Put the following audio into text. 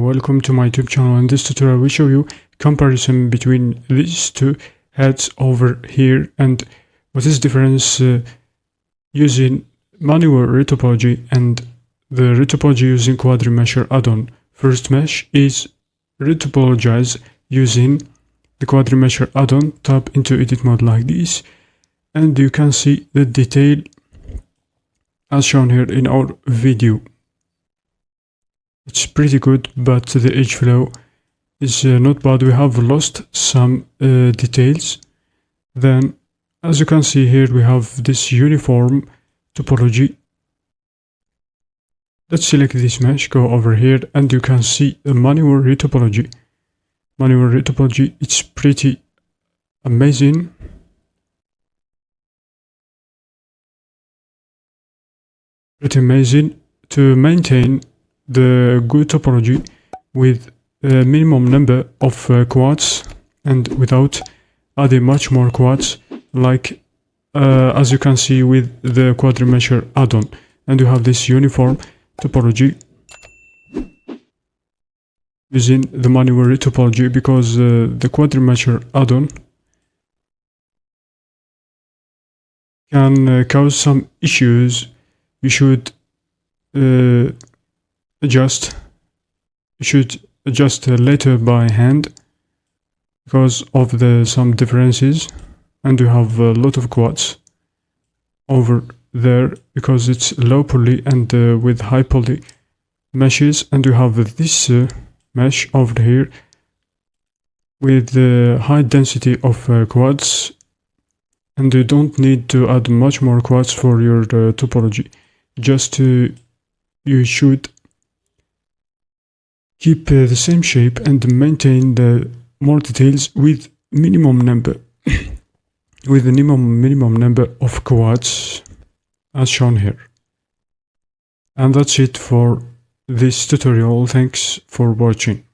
welcome to my YouTube channel. In this tutorial I will show you comparison between these two heads over here and what is the difference using manual retopology and the retopology using Quadremesher add-on. First mesh is retopologize using the Quadremesher add-on. Tap into edit mode like this and you can see the detail as shown here in our video. It's pretty good, but the edge flow is not bad. We have lost some details. Then, as you can see here, we have this uniform topology. Let's select this mesh, go over here, and you can see the manual retopology. Manual retopology, it's pretty amazing. Pretty amazing to maintain the good topology with a minimum number of quads and without adding much more quads, like as you can see with the Quadremesher add-on. And you have this uniform topology using the manual retopology, because the Quadremesher add-on can cause some issues. You should adjust later by hand because of some differences, and you have a lot of quads over there because it's low poly and with high poly meshes, and you have this mesh over here with high density of quads, and you don't need to add much more quads for your topology. Just you should keep the same shape and maintain the more details with minimum number with the minimum number of quads as shown here. And that's it for this tutorial. Thanks for watching.